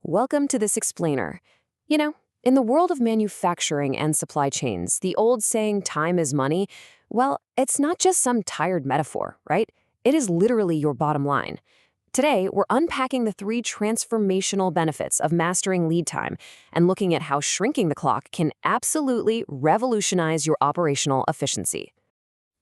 Welcome to this explainer. In the world of manufacturing and supply chains, the old saying time is money, well, it's not just some tired metaphor, right? It is literally your bottom line. Today, we're unpacking the three transformational benefits of mastering lead time and looking at how shrinking the clock can absolutely revolutionize your operational efficiency.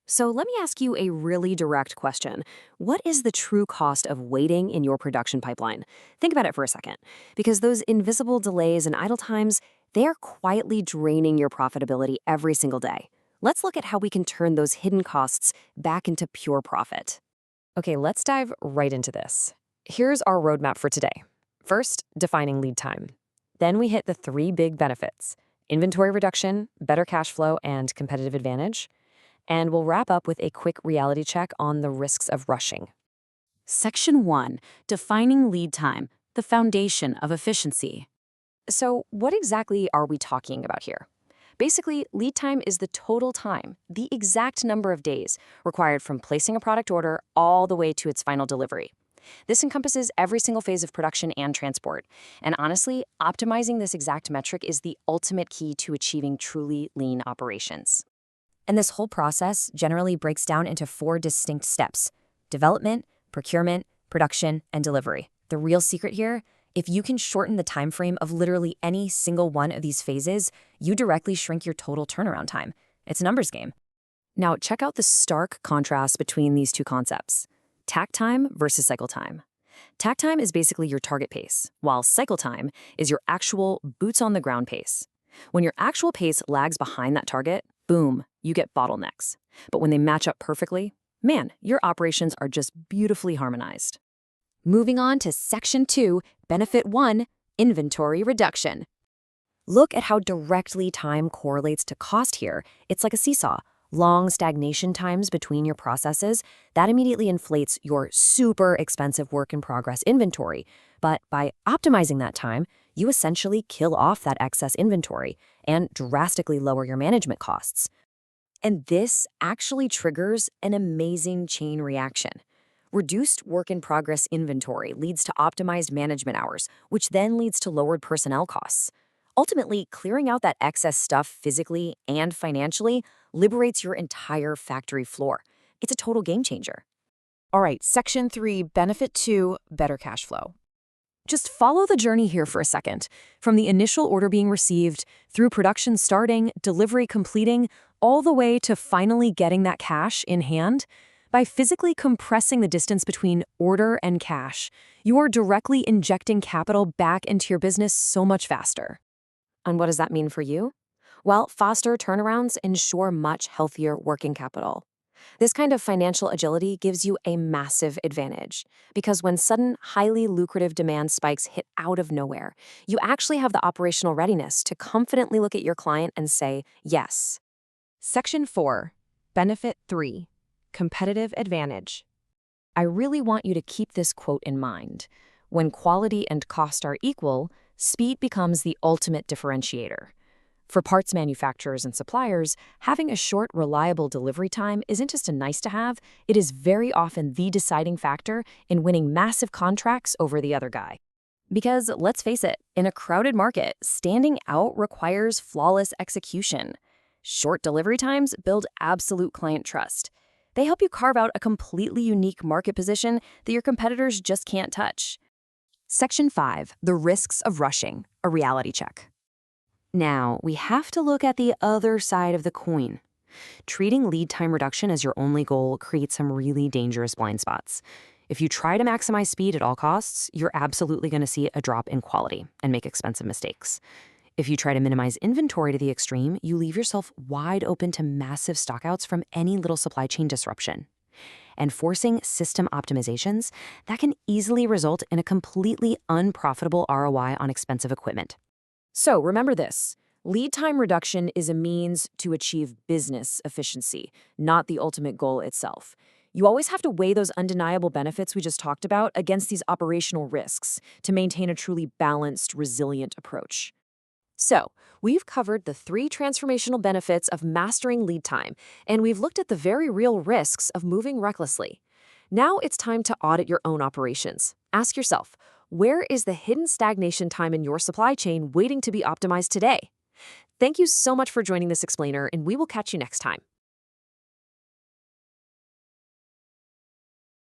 So let me ask you a really direct question. What is the true cost of waiting in your production pipeline? Think about it for a second, because those invisible delays and idle times, they are quietly draining your profitability every single day. Let's look at how we can turn those hidden costs back into pure profit. Okay, let's dive right into this. Here's our roadmap for today. First, defining lead time. Then we hit the three big benefits: inventory reduction, better cash flow, and competitive advantage. And we'll wrap up with a quick reality check on the risks of rushing. Section 1. Defining lead time, the foundation of efficiency. So what exactly are we talking about here? Basically, lead time is the total time, the exact number of days required from placing a product order all the way to its final delivery. This encompasses every single phase of production and transport. And honestly, optimizing this exact metric is the ultimate key to achieving truly lean operations. And this whole process generally breaks down into four distinct steps: development, procurement, production, and delivery. The real secret here: if you can shorten the time frame of literally any single one of these phases, you directly shrink your total turnaround time. It's a numbers game. Now, check out the stark contrast between these two concepts: takt time versus cycle time. Takt time is basically your target pace, while cycle time is your actual boots-on-the-ground pace. When your actual pace lags behind that target, boom, you get bottlenecks. But when they match up perfectly, man, your operations are just beautifully harmonized. Moving on to Section 2, Benefit 1, Inventory Reduction. Look at how directly time correlates to cost here. It's like a seesaw. Long stagnation times between your processes, that immediately inflates your super expensive work-in-progress inventory. But by optimizing that time, you essentially kill off that excess inventory and drastically lower your management costs. And this actually triggers an amazing chain reaction. Reduced work-in-progress inventory leads to optimized management hours, which then leads to lowered personnel costs. Ultimately, clearing out that excess stuff physically and financially liberates your entire factory floor. It's a total game changer. All right, Section 3, Benefit 2, Better Cash Flow. Just follow the journey here for a second. From the initial order being received, through production starting, delivery completing, all the way to finally getting that cash in hand. By physically compressing the distance between order and cash, you are directly injecting capital back into your business so much faster. And what does that mean for you? Well, faster turnarounds ensure much healthier working capital. This kind of financial agility gives you a massive advantage, because when sudden, highly lucrative demand spikes hit out of nowhere, you actually have the operational readiness to confidently look at your client and say, yes. Section 4, Benefit 3, Competitive Advantage. I really want you to keep this quote in mind. When quality and cost are equal, speed becomes the ultimate differentiator. For parts manufacturers and suppliers, having a short, reliable delivery time isn't just a nice-to-have, it is very often the deciding factor in winning massive contracts over the other guy. Because, let's face it, in a crowded market, standing out requires flawless execution. Short delivery times build absolute client trust. They help you carve out a completely unique market position that your competitors just can't touch. Section 5, The Risks of Rushing, a reality check. Now, we have to look at the other side of the coin. Treating lead time reduction as your only goal creates some really dangerous blind spots. If you try to maximize speed at all costs, you're absolutely going to see a drop in quality and make expensive mistakes. If you try to minimize inventory to the extreme, you leave yourself wide open to massive stockouts from any little supply chain disruption. And forcing system optimizations, that can easily result in a completely unprofitable ROI on expensive equipment. So remember this: lead time reduction is a means to achieve business efficiency, not the ultimate goal itself. You always have to weigh those undeniable benefits we just talked about against these operational risks to maintain a truly balanced, resilient approach. So, we've covered the three transformational benefits of mastering lead time, and we've looked at the very real risks of moving recklessly. Now it's time to audit your own operations. Ask yourself, Where is the hidden stagnation time in your supply chain waiting to be optimized today? Thank you so much for joining this explainer, and we will catch you next time.